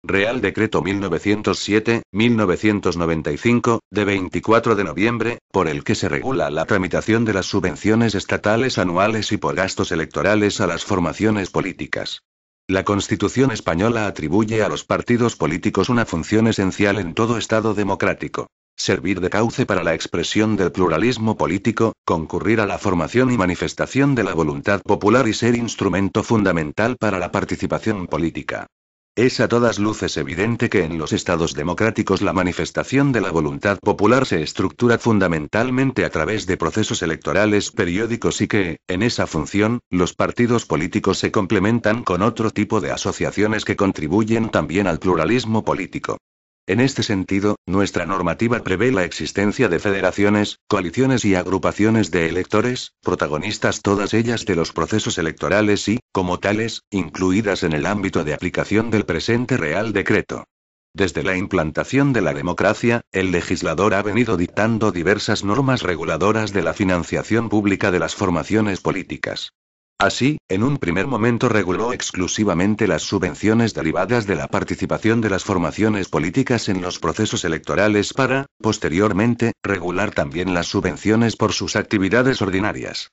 Real Decreto 1907-1995, de 24 de noviembre, por el que se regula la tramitación de las subvenciones estatales anuales y por gastos electorales a las formaciones políticas. La Constitución española atribuye a los partidos políticos una función esencial en todo Estado democrático: servir de cauce para la expresión del pluralismo político, concurrir a la formación y manifestación de la voluntad popular y ser instrumento fundamental para la participación política. Es a todas luces evidente que en los estados democráticos la manifestación de la voluntad popular se estructura fundamentalmente a través de procesos electorales periódicos y que, en esa función, los partidos políticos se complementan con otro tipo de asociaciones que contribuyen también al pluralismo político. En este sentido, nuestra normativa prevé la existencia de federaciones, coaliciones y agrupaciones de electores, protagonistas todas ellas de los procesos electorales y, como tales, incluidas en el ámbito de aplicación del presente Real Decreto. Desde la implantación de la democracia, el legislador ha venido dictando diversas normas reguladoras de la financiación pública de las formaciones políticas. Así, en un primer momento reguló exclusivamente las subvenciones derivadas de la participación de las formaciones políticas en los procesos electorales para, posteriormente, regular también las subvenciones por sus actividades ordinarias.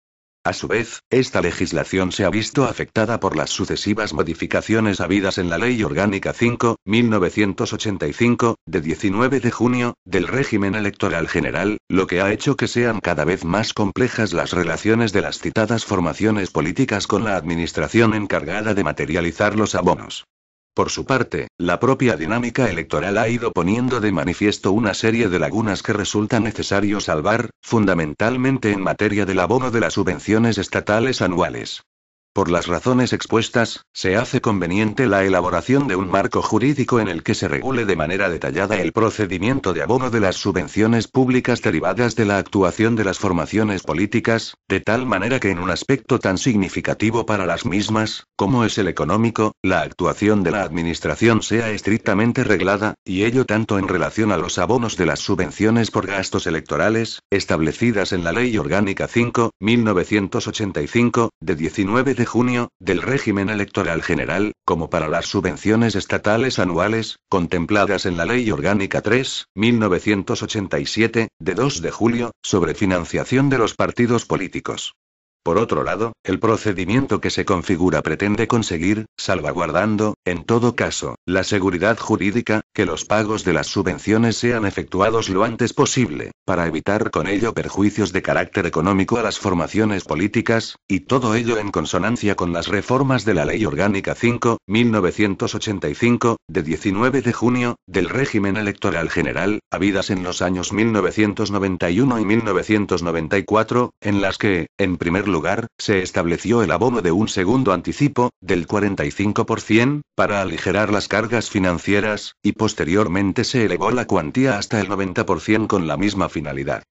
A su vez, esta legislación se ha visto afectada por las sucesivas modificaciones habidas en la Ley Orgánica 5/1985, de 19 de junio, del régimen electoral general, lo que ha hecho que sean cada vez más complejas las relaciones de las citadas formaciones políticas con la administración encargada de materializar los abonos. Por su parte, la propia dinámica electoral ha ido poniendo de manifiesto una serie de lagunas que resulta necesario salvar, fundamentalmente en materia del abono de las subvenciones estatales anuales. Por las razones expuestas, se hace conveniente la elaboración de un marco jurídico en el que se regule de manera detallada el procedimiento de abono de las subvenciones públicas derivadas de la actuación de las formaciones políticas, de tal manera que en un aspecto tan significativo para las mismas, como es el económico, la actuación de la administración sea estrictamente reglada, y ello tanto en relación a los abonos de las subvenciones por gastos electorales, establecidas en la Ley Orgánica 5/1985, de 19 de junio, del régimen electoral general, como para las subvenciones estatales anuales, contempladas en la Ley Orgánica 3/1987, de 2 de julio, sobre financiación de los partidos políticos. Por otro lado, el procedimiento que se configura pretende conseguir, salvaguardando, en todo caso, la seguridad jurídica, que los pagos de las subvenciones sean efectuados lo antes posible, para evitar con ello perjuicios de carácter económico a las formaciones políticas, y todo ello en consonancia con las reformas de la Ley Orgánica 5/1985, de 19 de junio, del régimen electoral general, habidas en los años 1991 y 1994, en las que, en primer lugar, se estableció el abono de un segundo anticipo, del 45%, para aligerar las cargas financieras, y posteriormente se elevó la cuantía hasta el 90% con la misma finalidad.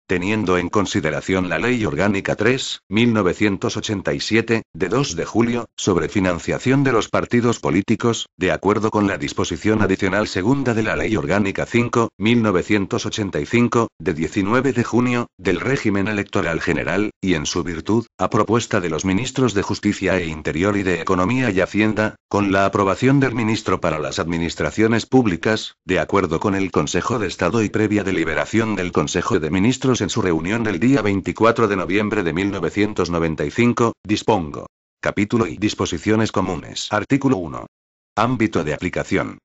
Teniendo en consideración la Ley Orgánica 3/1987, de 2 de julio, sobre financiación de los partidos políticos, de acuerdo con la disposición adicional segunda de la Ley Orgánica 5/1985, de 19 de junio, del régimen electoral general, y en su virtud, a propuesta de los ministros de Justicia e Interior y de Economía y Hacienda, con la aprobación del ministro para las administraciones públicas, de acuerdo con el Consejo de Estado y previa deliberación del Consejo de Ministros en su reunión del día 24 de noviembre de 1995, dispongo. Capítulo y disposiciones comunes. Artículo 1. Ámbito de aplicación.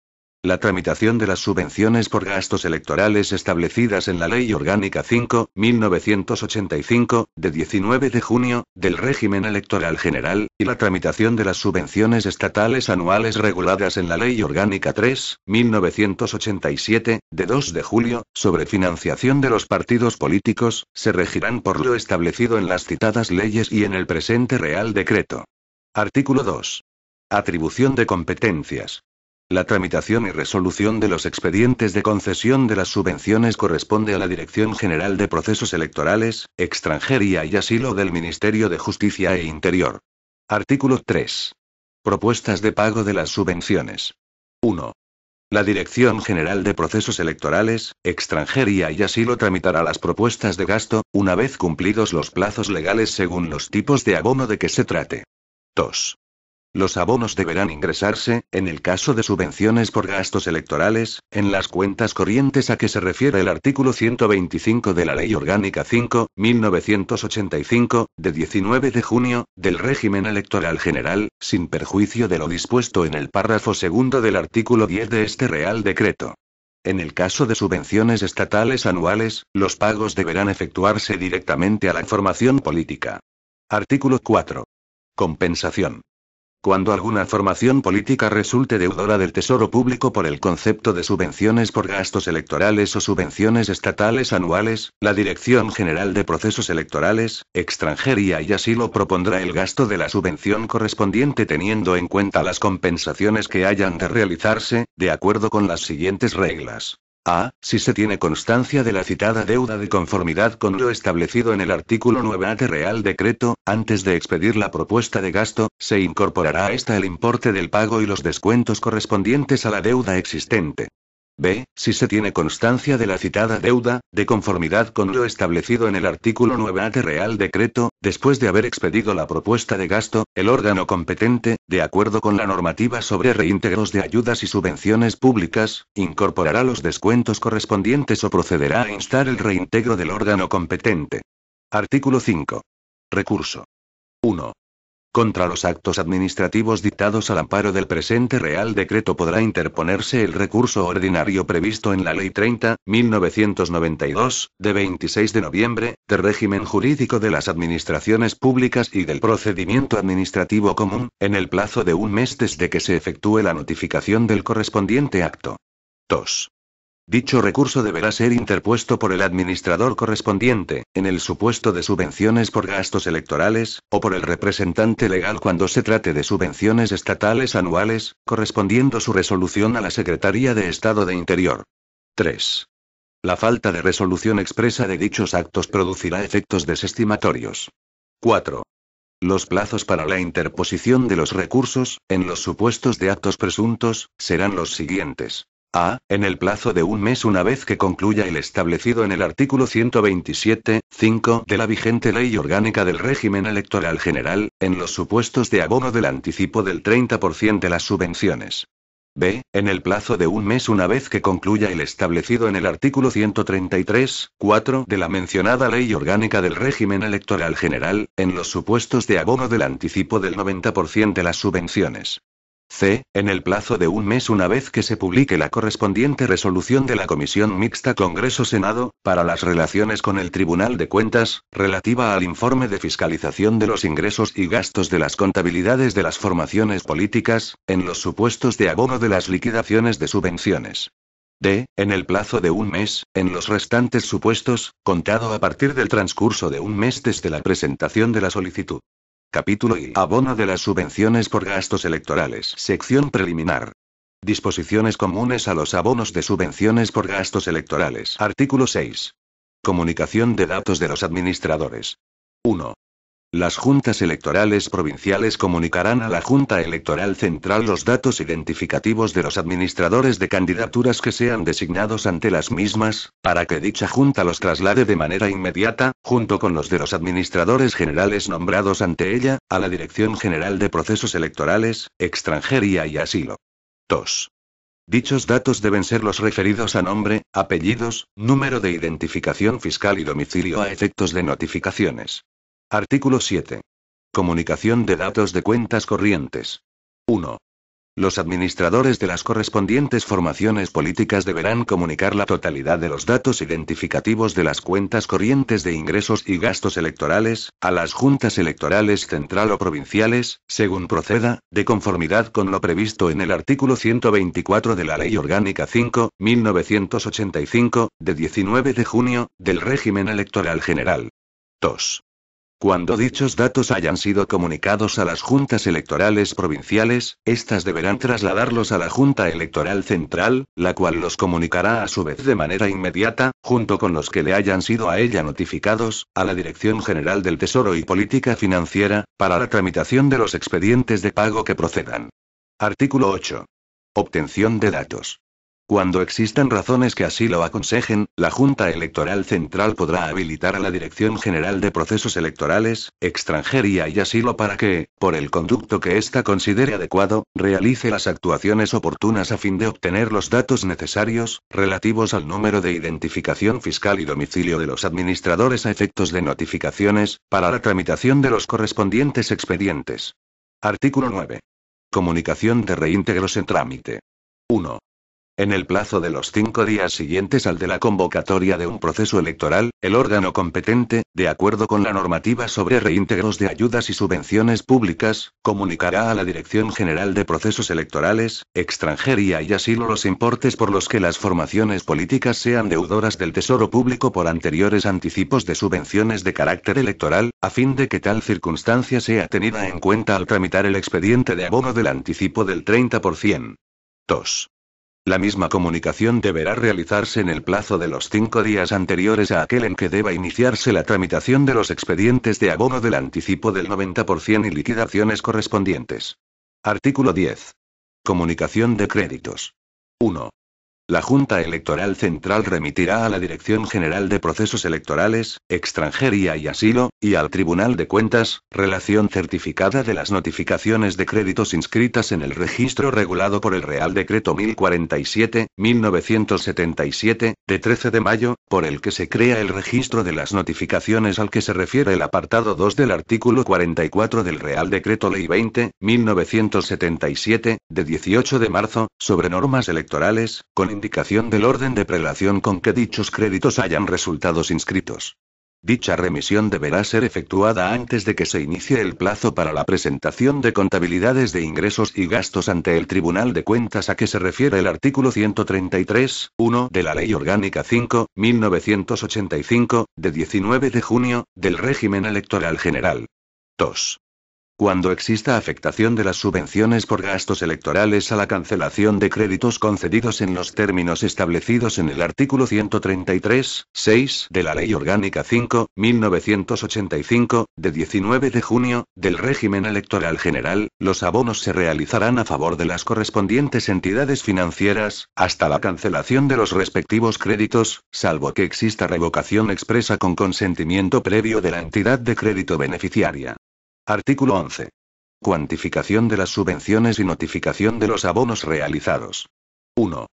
La tramitación de las subvenciones por gastos electorales establecidas en la Ley Orgánica 5/1985, de 19 de junio, del régimen electoral general, y la tramitación de las subvenciones estatales anuales reguladas en la Ley Orgánica 3/1987, de 2 de julio, sobre financiación de los partidos políticos, se regirán por lo establecido en las citadas leyes y en el presente Real Decreto. Artículo 2. Atribución de competencias. La tramitación y resolución de los expedientes de concesión de las subvenciones corresponde a la Dirección General de Procesos Electorales, Extranjería y Asilo del Ministerio de Justicia e Interior. Artículo 3. Propuestas de pago de las subvenciones. 1. La Dirección General de Procesos Electorales, Extranjería y Asilo tramitará las propuestas de gasto, una vez cumplidos los plazos legales según los tipos de abono de que se trate. 2. Los abonos deberán ingresarse, en el caso de subvenciones por gastos electorales, en las cuentas corrientes a que se refiere el artículo 125 de la Ley Orgánica 5/1985, de 19 de junio, del régimen electoral general, sin perjuicio de lo dispuesto en el párrafo segundo del artículo 10 de este Real Decreto. En el caso de subvenciones estatales anuales, los pagos deberán efectuarse directamente a la formación política. Artículo 4. Compensación. Cuando alguna formación política resulte deudora del Tesoro Público por el concepto de subvenciones por gastos electorales o subvenciones estatales anuales, la Dirección General de Procesos Electorales, Extranjería y Asilo propondrá el gasto de la subvención correspondiente teniendo en cuenta las compensaciones que hayan de realizarse, de acuerdo con las siguientes reglas. A. Si se tiene constancia de la citada deuda de conformidad con lo establecido en el artículo 9A de Real Decreto, antes de expedir la propuesta de gasto, se incorporará a esta el importe del pago y los descuentos correspondientes a la deuda existente. B. Si se tiene constancia de la citada deuda, de conformidad con lo establecido en el artículo 9A de Real Decreto, después de haber expedido la propuesta de gasto, el órgano competente, de acuerdo con la normativa sobre reintegros de ayudas y subvenciones públicas, incorporará los descuentos correspondientes o procederá a instar el reintegro del órgano competente. Artículo 5. Recurso. 1. Contra los actos administrativos dictados al amparo del presente Real Decreto podrá interponerse el recurso ordinario previsto en la Ley 30/1992, de 26 de noviembre, de régimen jurídico de las administraciones públicas y del procedimiento administrativo común, en el plazo de un mes desde que se efectúe la notificación del correspondiente acto. 2. Dicho recurso deberá ser interpuesto por el administrador correspondiente, en el supuesto de subvenciones por gastos electorales, o por el representante legal cuando se trate de subvenciones estatales anuales, correspondiendo su resolución a la Secretaría de Estado de Interior. 3. La falta de resolución expresa de dichos actos producirá efectos desestimatorios. 4. Los plazos para la interposición de los recursos, en los supuestos de actos presuntos, serán los siguientes. A. En el plazo de un mes una vez que concluya el establecido en el artículo 127.5 de la vigente Ley Orgánica del Régimen Electoral General, en los supuestos de abono del anticipo del 30% de las subvenciones. B. En el plazo de un mes una vez que concluya el establecido en el artículo 133.4 de la mencionada Ley Orgánica del Régimen Electoral General, en los supuestos de abono del anticipo del 90% de las subvenciones. C. En el plazo de un mes una vez que se publique la correspondiente resolución de la Comisión Mixta Congreso-Senado, para las relaciones con el Tribunal de Cuentas, relativa al informe de fiscalización de los ingresos y gastos de las contabilidades de las formaciones políticas, en los supuestos de abono de las liquidaciones de subvenciones. D. En el plazo de un mes, en los restantes supuestos, contado a partir del transcurso de un mes desde la presentación de la solicitud. Capítulo I. Abono de las subvenciones por gastos electorales. Sección preliminar. Disposiciones comunes a los abonos de subvenciones por gastos electorales. Artículo 6. Comunicación de datos de los administradores. 1. Las juntas electorales provinciales comunicarán a la Junta Electoral Central los datos identificativos de los administradores de candidaturas que sean designados ante las mismas, para que dicha junta los traslade de manera inmediata, junto con los de los administradores generales nombrados ante ella, a la Dirección General de Procesos Electorales, Extranjería y Asilo. 2. Dichos datos deben ser los referidos a nombre, apellidos, número de identificación fiscal y domicilio a efectos de notificaciones. Artículo 7. Comunicación de datos de cuentas corrientes. 1. Los administradores de las correspondientes formaciones políticas deberán comunicar la totalidad de los datos identificativos de las cuentas corrientes de ingresos y gastos electorales, a las juntas electorales central o provinciales, según proceda, de conformidad con lo previsto en el artículo 124 de la Ley Orgánica 5/1985, de 19 de junio, del régimen electoral general. 2. Cuando dichos datos hayan sido comunicados a las juntas electorales provinciales, éstas deberán trasladarlos a la Junta Electoral Central, la cual los comunicará a su vez de manera inmediata, junto con los que le hayan sido a ella notificados, a la Dirección General del Tesoro y Política Financiera, para la tramitación de los expedientes de pago que procedan. Artículo 8. Obtención de datos. Cuando existan razones que así lo aconsejen, la Junta Electoral Central podrá habilitar a la Dirección General de Procesos Electorales, Extranjería y Asilo para que, por el conducto que ésta considere adecuado, realice las actuaciones oportunas a fin de obtener los datos necesarios, relativos al número de identificación fiscal y domicilio de los administradores a efectos de notificaciones, para la tramitación de los correspondientes expedientes. Artículo 9. Comunicación de reintegros en trámite. 1. En el plazo de los 5 días siguientes al de la convocatoria de un proceso electoral, el órgano competente, de acuerdo con la normativa sobre reintegros de ayudas y subvenciones públicas, comunicará a la Dirección General de Procesos Electorales, Extranjería y Asilo los importes por los que las formaciones políticas sean deudoras del Tesoro Público por anteriores anticipos de subvenciones de carácter electoral, a fin de que tal circunstancia sea tenida en cuenta al tramitar el expediente de abono del anticipo del 30%. 2. La misma comunicación deberá realizarse en el plazo de los 5 días anteriores a aquel en que deba iniciarse la tramitación de los expedientes de abono del anticipo del 90% y liquidaciones correspondientes. Artículo 10. Comunicación de créditos. 1. La Junta Electoral Central remitirá a la Dirección General de Procesos Electorales, Extranjería y Asilo, y al Tribunal de Cuentas, relación certificada de las notificaciones de créditos inscritas en el registro regulado por el Real Decreto 1047/1977, de 13 de mayo, por el que se crea el registro de las notificaciones al que se refiere el apartado 2 del artículo 44 del Real Decreto Ley 20/1977, de 18 de marzo, sobre normas electorales, con indicación del orden de prelación con que dichos créditos hayan resultado inscritos. Dicha remisión deberá ser efectuada antes de que se inicie el plazo para la presentación de contabilidades de ingresos y gastos ante el Tribunal de Cuentas a que se refiere el artículo 133.1 de la Ley Orgánica 5/1985, de 19 de junio, del régimen electoral general. 2. Cuando exista afectación de las subvenciones por gastos electorales a la cancelación de créditos concedidos en los términos establecidos en el artículo 133.6 de la Ley Orgánica 5/1985, de 19 de junio, del régimen electoral general, los abonos se realizarán a favor de las correspondientes entidades financieras, hasta la cancelación de los respectivos créditos, salvo que exista revocación expresa con consentimiento previo de la entidad de crédito beneficiaria. Artículo 11. Cuantificación de las subvenciones y notificación de los abonos realizados. 1.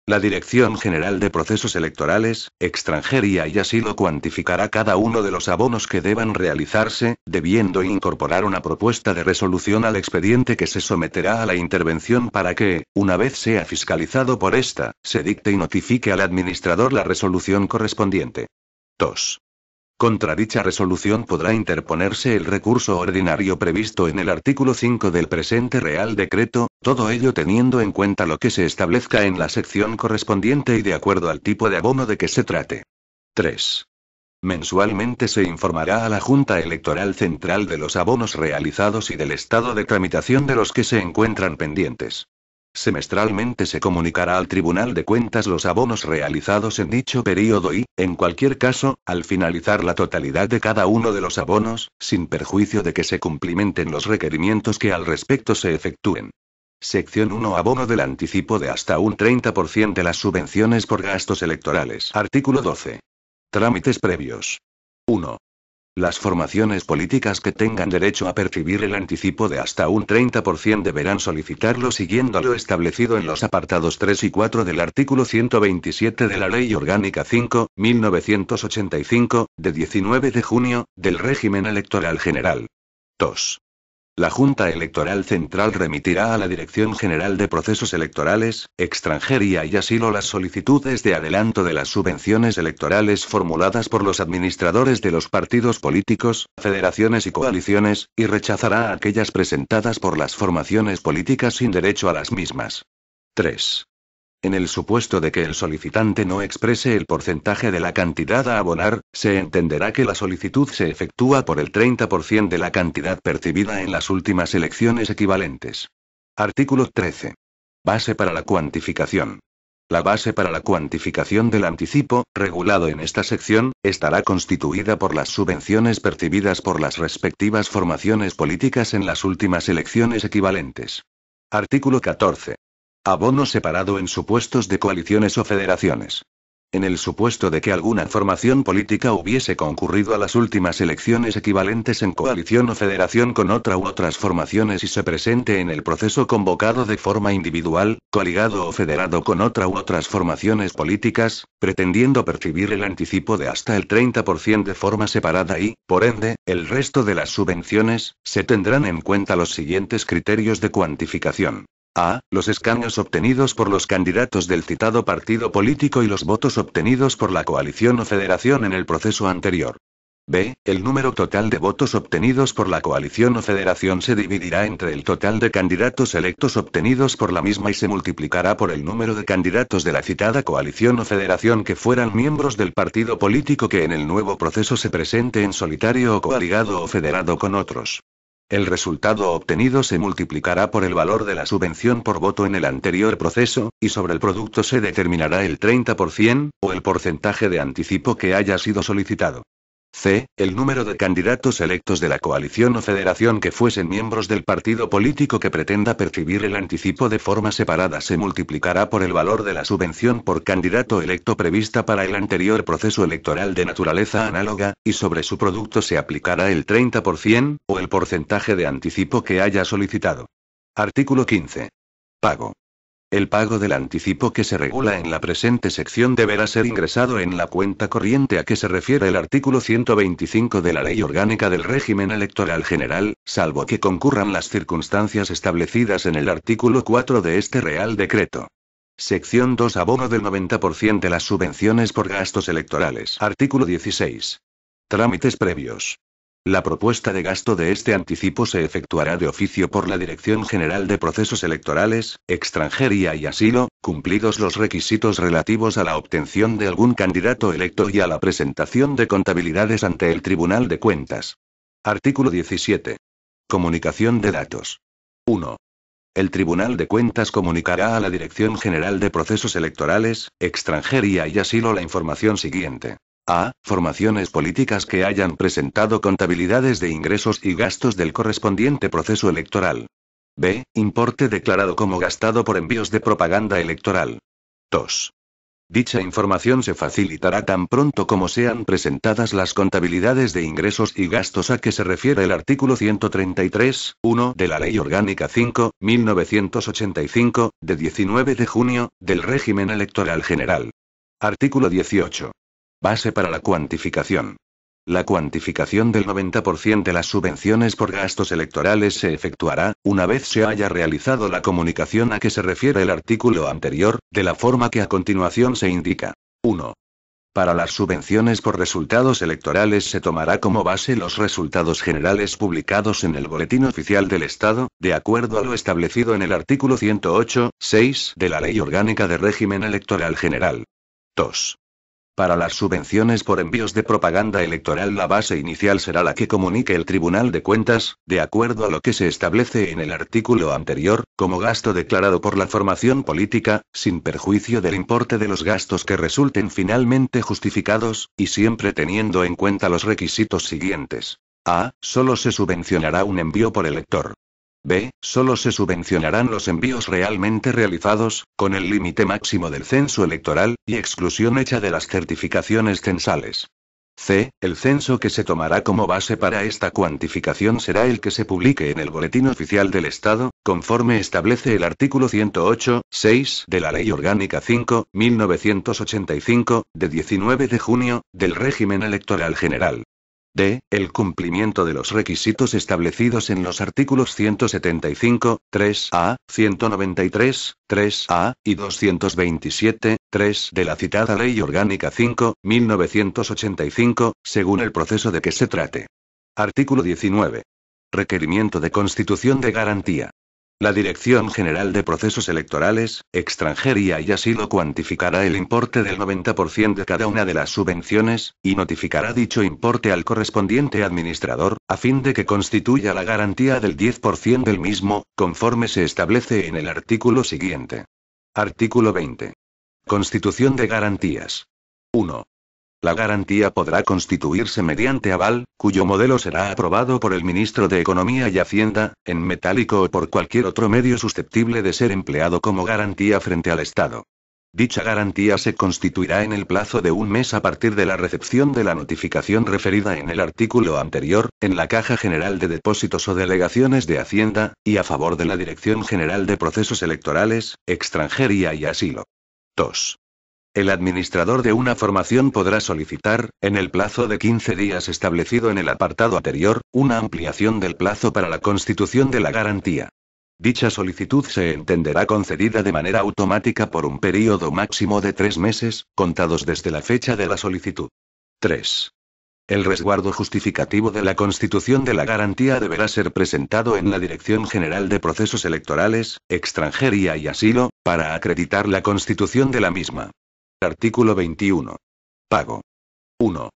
La Dirección General de Procesos Electorales, Extranjería y Asilo cuantificará cada uno de los abonos que deban realizarse, debiendo incorporar una propuesta de resolución al expediente que se someterá a la intervención para que, una vez sea fiscalizado por esta, se dicte y notifique al administrador la resolución correspondiente. 2. Contra dicha resolución podrá interponerse el recurso ordinario previsto en el artículo 5 del presente Real Decreto, todo ello teniendo en cuenta lo que se establezca en la sección correspondiente y de acuerdo al tipo de abono de que se trate. 3. Mensualmente se informará a la Junta Electoral Central de los abonos realizados y del estado de tramitación de los que se encuentran pendientes. Semestralmente se comunicará al Tribunal de Cuentas los abonos realizados en dicho período y, en cualquier caso, al finalizar la totalidad de cada uno de los abonos, sin perjuicio de que se cumplimenten los requerimientos que al respecto se efectúen. Sección 1. Abono del anticipo de hasta un 30% de las subvenciones por gastos electorales. Artículo 12. Trámites previos. 1. Las formaciones políticas que tengan derecho a percibir el anticipo de hasta un 30% deberán solicitarlo siguiendo lo establecido en los apartados 3 y 4 del artículo 127 de la Ley Orgánica 5/1985, de 19 de junio, del régimen electoral general. 2. La Junta Electoral Central remitirá a la Dirección General de Procesos Electorales, Extranjería y Asilo las solicitudes de adelanto de las subvenciones electorales formuladas por los administradores de los partidos políticos, federaciones y coaliciones, y rechazará aquellas presentadas por las formaciones políticas sin derecho a las mismas. 3. En el supuesto de que el solicitante no exprese el porcentaje de la cantidad a abonar, se entenderá que la solicitud se efectúa por el 30% de la cantidad percibida en las últimas elecciones equivalentes. Artículo 13. Base para la cuantificación. La base para la cuantificación del anticipo, regulado en esta sección, estará constituida por las subvenciones percibidas por las respectivas formaciones políticas en las últimas elecciones equivalentes. Artículo 14. Abono separado en supuestos de coaliciones o federaciones. En el supuesto de que alguna formación política hubiese concurrido a las últimas elecciones equivalentes en coalición o federación con otra u otras formaciones y se presente en el proceso convocado de forma individual, coligado o federado con otra u otras formaciones políticas, pretendiendo percibir el anticipo de hasta el 30% de forma separada y, por ende, el resto de las subvenciones, se tendrán en cuenta los siguientes criterios de cuantificación. A. Los escaños obtenidos por los candidatos del citado partido político y los votos obtenidos por la coalición o federación en el proceso anterior. B. El número total de votos obtenidos por la coalición o federación se dividirá entre el total de candidatos electos obtenidos por la misma y se multiplicará por el número de candidatos de la citada coalición o federación que fueran miembros del partido político que en el nuevo proceso se presente en solitario o coaligado o federado con otros. El resultado obtenido se multiplicará por el valor de la subvención por voto en el anterior proceso, y sobre el producto se determinará el 30%, o el porcentaje de anticipo que haya sido solicitado. C. El número de candidatos electos de la coalición o federación que fuesen miembros del partido político que pretenda percibir el anticipo de forma separada se multiplicará por el valor de la subvención por candidato electo prevista para el anterior proceso electoral de naturaleza análoga, y sobre su producto se aplicará el 30%, o el porcentaje de anticipo que haya solicitado. Artículo 15. Pago. El pago del anticipo que se regula en la presente sección deberá ser ingresado en la cuenta corriente a que se refiere el artículo 125 de la Ley Orgánica del Régimen Electoral General, salvo que concurran las circunstancias establecidas en el artículo 4 de este Real Decreto. Sección 2. Abono del 90% de las subvenciones por gastos electorales. Artículo 16. Trámites previos. La propuesta de gasto de este anticipo se efectuará de oficio por la Dirección General de Procesos Electorales, Extranjería y Asilo, cumplidos los requisitos relativos a la obtención de algún candidato electo y a la presentación de contabilidades ante el Tribunal de Cuentas. Artículo 17. Comunicación de datos. 1. El Tribunal de Cuentas comunicará a la Dirección General de Procesos Electorales, Extranjería y Asilo la información siguiente. A. Formaciones políticas que hayan presentado contabilidades de ingresos y gastos del correspondiente proceso electoral. B. Importe declarado como gastado por envíos de propaganda electoral. 2. Dicha información se facilitará tan pronto como sean presentadas las contabilidades de ingresos y gastos a que se refiere el artículo 133.1 de la Ley Orgánica 5.1985, de 19 de junio, del Régimen Electoral General. Artículo 18. Base para la cuantificación. La cuantificación del 90% de las subvenciones por gastos electorales se efectuará, una vez se haya realizado la comunicación a que se refiere el artículo anterior, de la forma que a continuación se indica. 1. Para las subvenciones por resultados electorales se tomará como base los resultados generales publicados en el Boletín Oficial del Estado, de acuerdo a lo establecido en el artículo 108.6 de la Ley Orgánica de Régimen Electoral General. 2. Para las subvenciones por envíos de propaganda electoral la base inicial será la que comunique el Tribunal de Cuentas, de acuerdo a lo que se establece en el artículo anterior, como gasto declarado por la formación política, sin perjuicio del importe de los gastos que resulten finalmente justificados, y siempre teniendo en cuenta los requisitos siguientes. A. Solo se subvencionará un envío por elector. B. Solo se subvencionarán los envíos realmente realizados, con el límite máximo del censo electoral, y exclusión hecha de las certificaciones censales. C. El censo que se tomará como base para esta cuantificación será el que se publique en el Boletín Oficial del Estado, conforme establece el artículo 108.6 de la Ley Orgánica 5.1985, de 19 de junio, del Régimen Electoral General. D. El cumplimiento de los requisitos establecidos en los artículos 175, 3A, 193, 3A, y 227, 3 de la citada Ley Orgánica 5.1985, según el proceso de que se trate. Artículo 19. Requerimiento de constitución de garantía. La Dirección General de Procesos Electorales, Extranjería y Asilo cuantificará el importe del 90% de cada una de las subvenciones, y notificará dicho importe al correspondiente administrador, a fin de que constituya la garantía del 10% del mismo, conforme se establece en el artículo siguiente. Artículo 20. Constitución de garantías. 1. La garantía podrá constituirse mediante aval, cuyo modelo será aprobado por el ministro de Economía y Hacienda, en metálico o por cualquier otro medio susceptible de ser empleado como garantía frente al Estado. Dicha garantía se constituirá en el plazo de un mes a partir de la recepción de la notificación referida en el artículo anterior, en la Caja General de Depósitos o Delegaciones de Hacienda, y a favor de la Dirección General de Procesos Electorales, Extranjería y Asilo. 2. El administrador de una formación podrá solicitar, en el plazo de 15 días establecido en el apartado anterior, una ampliación del plazo para la constitución de la garantía. Dicha solicitud se entenderá concedida de manera automática por un período máximo de 3 meses, contados desde la fecha de la solicitud. 3. El resguardo justificativo de la constitución de la garantía deberá ser presentado en la Dirección General de Procesos Electorales, Extranjería y Asilo, para acreditar la constitución de la misma. Artículo 21. Pago. 1.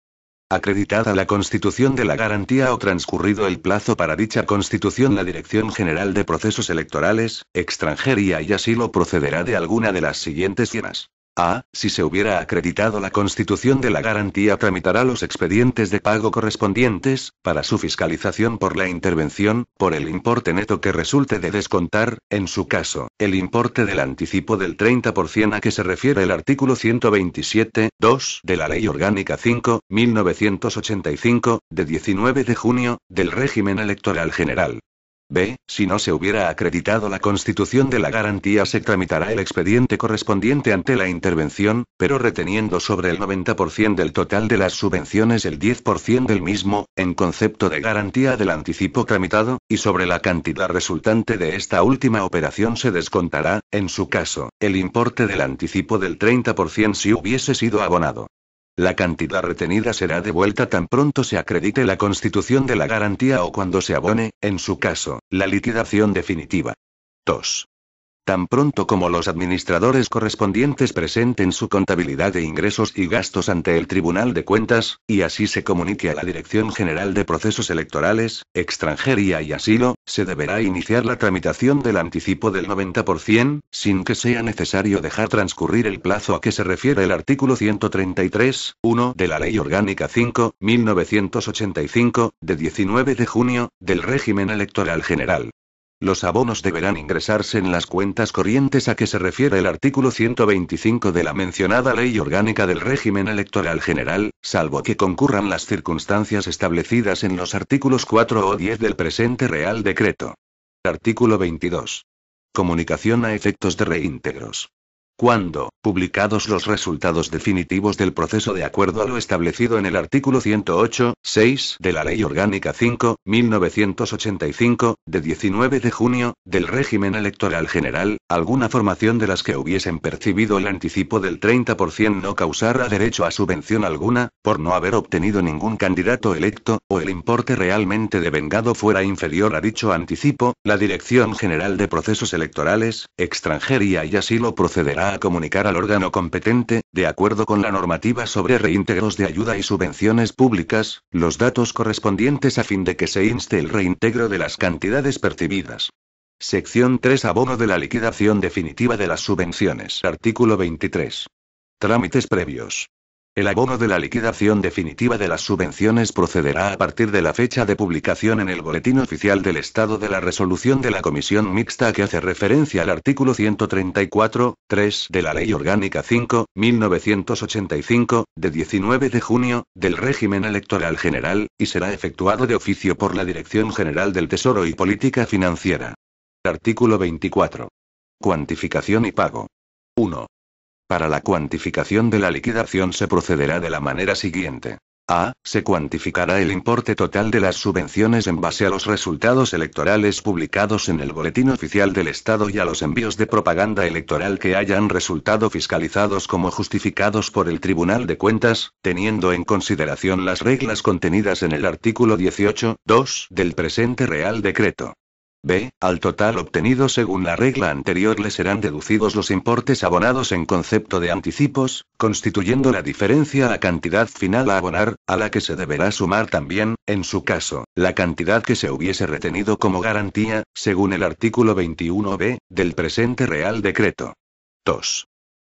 Acreditada la constitución de la garantía o transcurrido el plazo para dicha constitución, la Dirección General de Procesos Electorales, Extranjería y Asilo procederá de alguna de las siguientes formas. A. Si se hubiera acreditado la constitución de la garantía, tramitará los expedientes de pago correspondientes, para su fiscalización por la intervención, por el importe neto que resulte de descontar, en su caso, el importe del anticipo del 30% a que se refiere el artículo 127, 2 de la Ley Orgánica 5.1985, de 19 de junio, del régimen electoral general. B. Si no se hubiera acreditado la constitución de la garantía, se tramitará el expediente correspondiente ante la intervención, pero reteniendo sobre el 90% del total de las subvenciones el 10% del mismo, en concepto de garantía del anticipo tramitado, y sobre la cantidad resultante de esta última operación se descontará, en su caso, el importe del anticipo del 30% si hubiese sido abonado. La cantidad retenida será devuelta tan pronto se acredite la constitución de la garantía o cuando se abone, en su caso, la liquidación definitiva. 2. Tan pronto como los administradores correspondientes presenten su contabilidad de ingresos y gastos ante el Tribunal de Cuentas, y así se comunique a la Dirección General de Procesos Electorales, Extranjería y Asilo, se deberá iniciar la tramitación del anticipo del 90%, sin que sea necesario dejar transcurrir el plazo a que se refiere el artículo 133, 1 de la Ley Orgánica 5.1985, de 19 de junio, del régimen electoral general. Los abonos deberán ingresarse en las cuentas corrientes a que se refiere el artículo 125 de la mencionada Ley Orgánica del Régimen Electoral General, salvo que concurran las circunstancias establecidas en los artículos 4 o 10 del presente Real Decreto. Artículo 22. Comunicación a efectos de reintegros. Cuando, publicados los resultados definitivos del proceso de acuerdo a lo establecido en el artículo 108, 6 de la Ley Orgánica 5.1985, de 19 de junio, del régimen electoral general, alguna formación de las que hubiesen percibido el anticipo del 30% no causara derecho a subvención alguna, por no haber obtenido ningún candidato electo, o el importe realmente devengado fuera inferior a dicho anticipo, la Dirección General de Procesos Electorales, Extranjería y Asilo procederá a comunicar al órgano competente, de acuerdo con la normativa sobre reintegros de ayuda y subvenciones públicas, los datos correspondientes a fin de que se inste el reintegro de las cantidades percibidas. Sección 3. Abono de la liquidación definitiva de las subvenciones. Artículo 23. Trámites previos. El abono de la liquidación definitiva de las subvenciones procederá a partir de la fecha de publicación en el Boletín Oficial del Estado de la resolución de la Comisión Mixta que hace referencia al artículo 134, 3 de la Ley Orgánica 5.1985, de 19 de junio, del régimen electoral general, y será efectuado de oficio por la Dirección General del Tesoro y Política Financiera. Artículo 24. Cuantificación y pago. 1. Para la cuantificación de la liquidación se procederá de la manera siguiente. A. Se cuantificará el importe total de las subvenciones en base a los resultados electorales publicados en el Boletín Oficial del Estado y a los envíos de propaganda electoral que hayan resultado fiscalizados como justificados por el Tribunal de Cuentas, teniendo en consideración las reglas contenidas en el artículo 18, 2 del presente Real Decreto. B. Al total obtenido según la regla anterior le serán deducidos los importes abonados en concepto de anticipos, constituyendo la diferencia la cantidad final a abonar, a la que se deberá sumar también, en su caso, la cantidad que se hubiese retenido como garantía, según el artículo 21b, del presente Real Decreto. 2.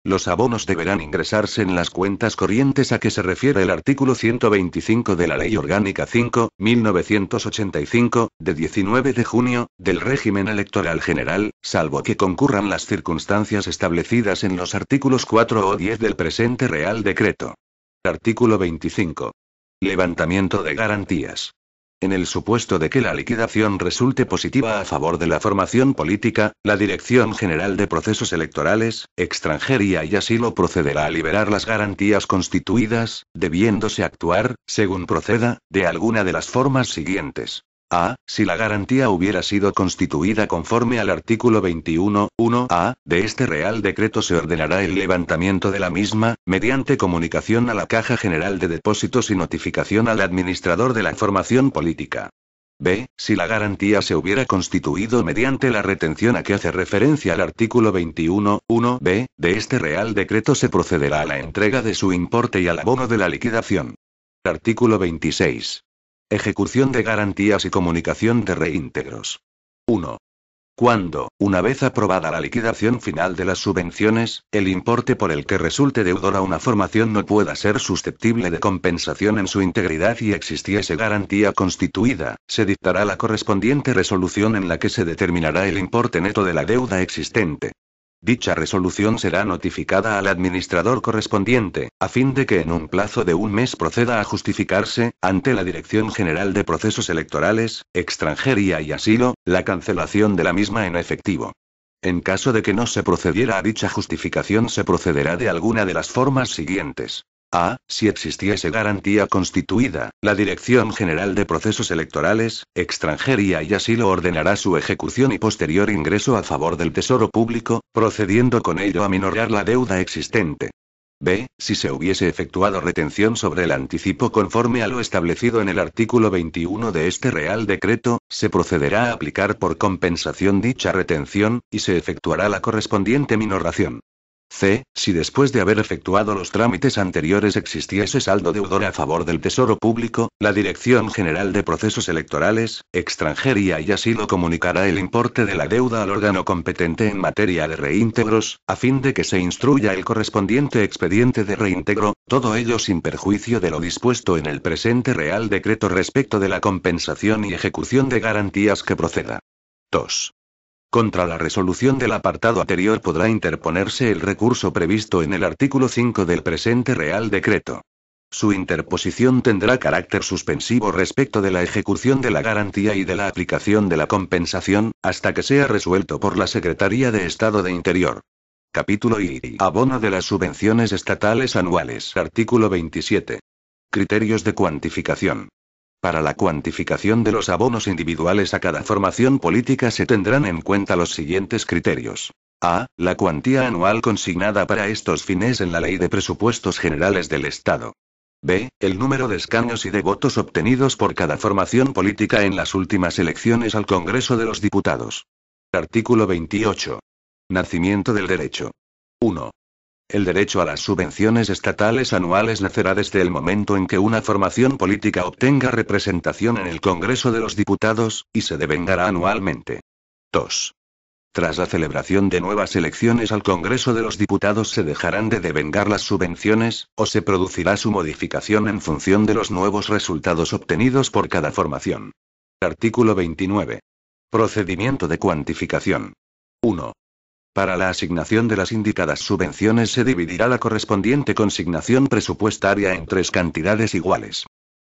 Los abonos deberán ingresarse en las cuentas corrientes a que se refiere el artículo 125 de la Ley Orgánica 5/1985, de 19 de junio, del régimen electoral general, salvo que concurran las circunstancias establecidas en los artículos 4 o 10 del presente Real Decreto. Artículo 25. Levantamiento de garantías. En el supuesto de que la liquidación resulte positiva a favor de la formación política, la Dirección General de Procesos Electorales, Extranjería y Asilo procederá a liberar las garantías constituidas, debiéndose actuar, según proceda, de alguna de las formas siguientes. A. Si la garantía hubiera sido constituida conforme al artículo 21(1)(a) de este Real Decreto, se ordenará el levantamiento de la misma, mediante comunicación a la Caja General de Depósitos y notificación al administrador de la formación política. B. Si la garantía se hubiera constituido mediante la retención a que hace referencia el artículo 21(1)(b) de este Real Decreto, se procederá a la entrega de su importe y al abono de la liquidación. Artículo 26. Ejecución de garantías y comunicación de reintegros. 1. Cuando, una vez aprobada la liquidación final de las subvenciones, el importe por el que resulte deudor a una formación no pueda ser susceptible de compensación en su integridad y existiese garantía constituida, se dictará la correspondiente resolución en la que se determinará el importe neto de la deuda existente. Dicha resolución será notificada al administrador correspondiente, a fin de que en un plazo de un mes proceda a justificarse, ante la Dirección General de Procesos Electorales, Extranjería y Asilo, la cancelación de la misma en efectivo. En caso de que no se procediera a dicha justificación, se procederá de alguna de las formas siguientes. A. Si existiese garantía constituida, la Dirección General de Procesos Electorales, Extranjería y Asilo ordenará su ejecución y posterior ingreso a favor del Tesoro Público, procediendo con ello a minorar la deuda existente. B. Si se hubiese efectuado retención sobre el anticipo conforme a lo establecido en el artículo 21 de este Real Decreto, se procederá a aplicar por compensación dicha retención, y se efectuará la correspondiente minoración. C. Si después de haber efectuado los trámites anteriores existiese saldo deudor a favor del Tesoro Público, la Dirección General de Procesos Electorales, Extranjería y Asilo comunicará el importe de la deuda al órgano competente en materia de reintegros, a fin de que se instruya el correspondiente expediente de reintegro, todo ello sin perjuicio de lo dispuesto en el presente Real Decreto respecto de la compensación y ejecución de garantías que proceda. 2. Contra la resolución del apartado anterior podrá interponerse el recurso previsto en el artículo 5 del presente Real Decreto. Su interposición tendrá carácter suspensivo respecto de la ejecución de la garantía y de la aplicación de la compensación, hasta que sea resuelto por la Secretaría de Estado de Interior. Capítulo I. Abono de las subvenciones estatales anuales. Artículo 27. Criterios de cuantificación. Para la cuantificación de los abonos individuales a cada formación política se tendrán en cuenta los siguientes criterios. A. La cuantía anual consignada para estos fines en la Ley de Presupuestos Generales del Estado. B. El número de escaños y de votos obtenidos por cada formación política en las últimas elecciones al Congreso de los Diputados. Artículo 28. Nacimiento del derecho. 1. El derecho a las subvenciones estatales anuales nacerá desde el momento en que una formación política obtenga representación en el Congreso de los Diputados, y se devengará anualmente. 2. Tras la celebración de nuevas elecciones al Congreso de los Diputados se dejarán de devengar las subvenciones, o se producirá su modificación en función de los nuevos resultados obtenidos por cada formación. Artículo 29. Procedimiento de cuantificación. 1. Para la asignación de las indicadas subvenciones se dividirá la correspondiente consignación presupuestaria en 3 cantidades iguales.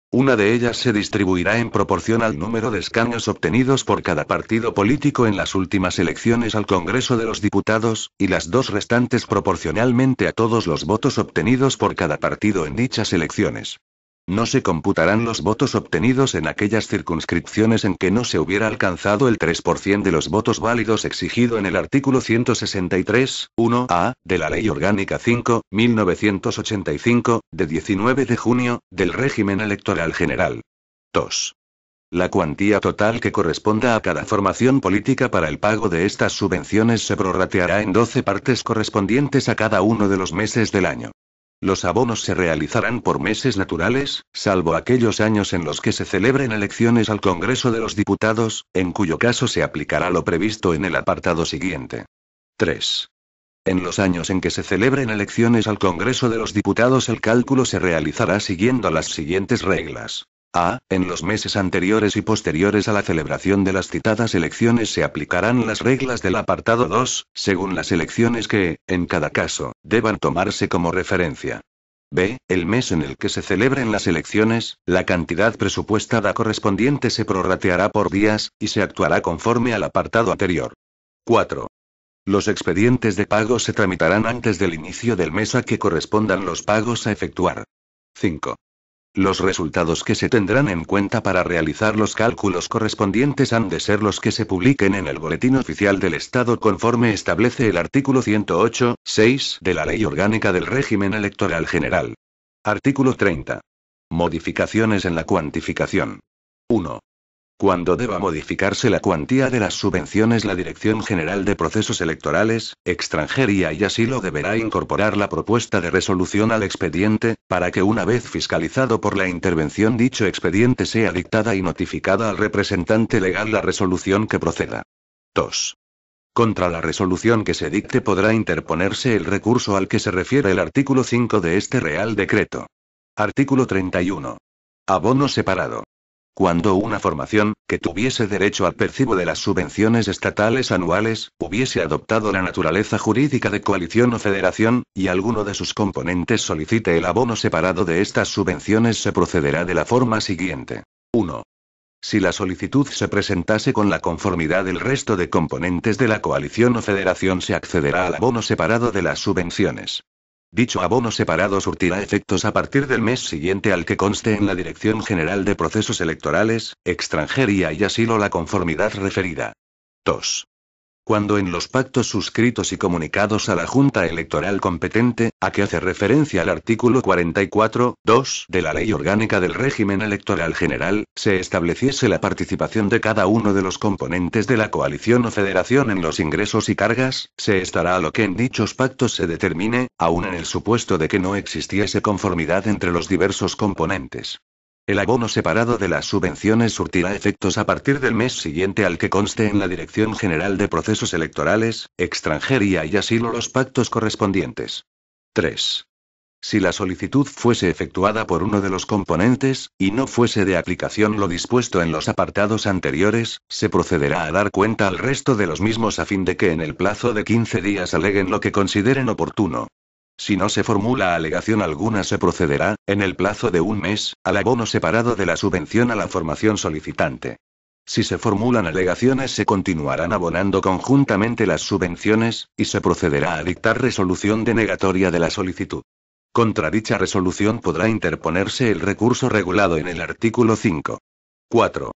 Una de ellas se distribuirá en proporción al número de escaños obtenidos por cada partido político en las últimas elecciones al Congreso de los Diputados, y las 2 restantes proporcionalmente a todos los votos obtenidos por cada partido en dichas elecciones. No se computarán los votos obtenidos en aquellas circunscripciones en que no se hubiera alcanzado el 3% de los votos válidos exigido en el artículo 163(1)(a) de la Ley Orgánica 5/1985, de 19 de junio, del régimen electoral general. 2. La cuantía total que corresponda a cada formación política para el pago de estas subvenciones se prorrateará en 12 partes correspondientes a cada uno de los meses del año. Los abonos se realizarán por meses naturales, salvo aquellos años en los que se celebren elecciones al Congreso de los Diputados, en cuyo caso se aplicará lo previsto en el apartado siguiente. 3. En los años en que se celebren elecciones al Congreso de los Diputados, el cálculo se realizará siguiendo las siguientes reglas. A. En los meses anteriores y posteriores a la celebración de las citadas elecciones se aplicarán las reglas del apartado 2, según las elecciones que, en cada caso, deban tomarse como referencia. B. El mes en el que se celebren las elecciones, la cantidad presupuestada correspondiente se prorrateará por días, y se actuará conforme al apartado anterior. 4. Los expedientes de pago se tramitarán antes del inicio del mes a que correspondan los pagos a efectuar. 5. Los resultados que se tendrán en cuenta para realizar los cálculos correspondientes han de ser los que se publiquen en el Boletín Oficial del Estado conforme establece el artículo 108.6 de la Ley Orgánica del Régimen Electoral General. Artículo 30. Modificaciones en la cuantificación. 1. Cuando deba modificarse la cuantía de las subvenciones, la Dirección General de Procesos Electorales, Extranjería y Asilo deberá incorporar la propuesta de resolución al expediente, para que una vez fiscalizado por la intervención dicho expediente sea dictada y notificada al representante legal la resolución que proceda. 2. Contra la resolución que se dicte podrá interponerse el recurso al que se refiere el artículo 5 de este Real Decreto. Artículo 31. Abono separado. Cuando una formación, que tuviese derecho al percibo de las subvenciones estatales anuales, hubiese adoptado la naturaleza jurídica de coalición o federación, y alguno de sus componentes solicite el abono separado de estas subvenciones, se procederá de la forma siguiente. 1. Si la solicitud se presentase con la conformidad del resto de componentes de la coalición o federación, se accederá al abono separado de las subvenciones. Dicho abono separado surtirá efectos a partir del mes siguiente al que conste en la Dirección General de Procesos Electorales, Extranjería y Asilo la conformidad referida. 2. Cuando en los pactos suscritos y comunicados a la Junta Electoral competente, a que hace referencia el artículo 44.2 de la Ley Orgánica del Régimen Electoral General, se estableciese la participación de cada uno de los componentes de la coalición o federación en los ingresos y cargas, se estará a lo que en dichos pactos se determine, aun en el supuesto de que no existiese conformidad entre los diversos componentes. El abono separado de las subvenciones surtirá efectos a partir del mes siguiente al que conste en la Dirección General de Procesos Electorales, Extranjería y Asilo los pactos correspondientes. 3. Si la solicitud fuese efectuada por uno de los componentes, y no fuese de aplicación lo dispuesto en los apartados anteriores, se procederá a dar cuenta al resto de los mismos a fin de que en el plazo de 15 días aleguen lo que consideren oportuno. Si no se formula alegación alguna, se procederá, en el plazo de un mes, al abono separado de la subvención a la formación solicitante. Si se formulan alegaciones, se continuarán abonando conjuntamente las subvenciones, y se procederá a dictar resolución denegatoria de la solicitud. Contra dicha resolución podrá interponerse el recurso regulado en el artículo 5. 4.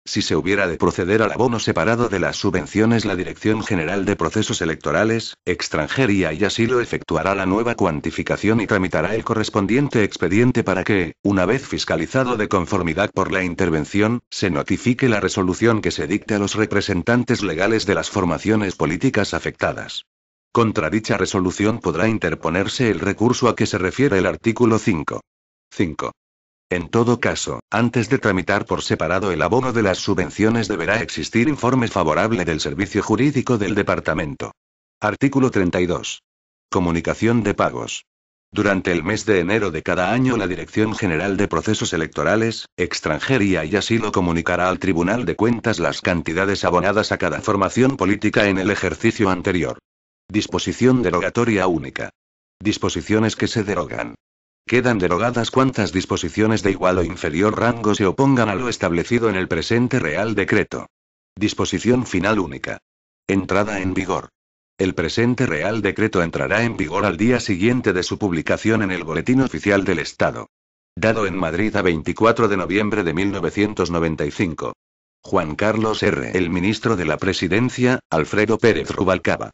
Si se hubiera de proceder al abono separado de las subvenciones, la Dirección General de Procesos Electorales, Extranjería y Asilo efectuará la nueva cuantificación y tramitará el correspondiente expediente para que, una vez fiscalizado de conformidad por la intervención, se notifique la resolución que se dicte a los representantes legales de las formaciones políticas afectadas. Contra dicha resolución podrá interponerse el recurso a que se refiere el artículo 5. 5. En todo caso, antes de tramitar por separado el abono de las subvenciones deberá existir informe favorable del Servicio Jurídico del Departamento. Artículo 32. Comunicación de pagos. Durante el mes de enero de cada año, la Dirección General de Procesos Electorales, Extranjería y Asilo comunicará al Tribunal de Cuentas las cantidades abonadas a cada formación política en el ejercicio anterior. Disposición derogatoria única. Disposiciones que se derogan. Quedan derogadas cuantas disposiciones de igual o inferior rango se opongan a lo establecido en el presente Real Decreto. Disposición final única. Entrada en vigor. El presente Real Decreto entrará en vigor al día siguiente de su publicación en el Boletín Oficial del Estado. Dado en Madrid a 24 de noviembre de 1995. Juan Carlos R. El ministro de la Presidencia, Alfredo Pérez Rubalcaba.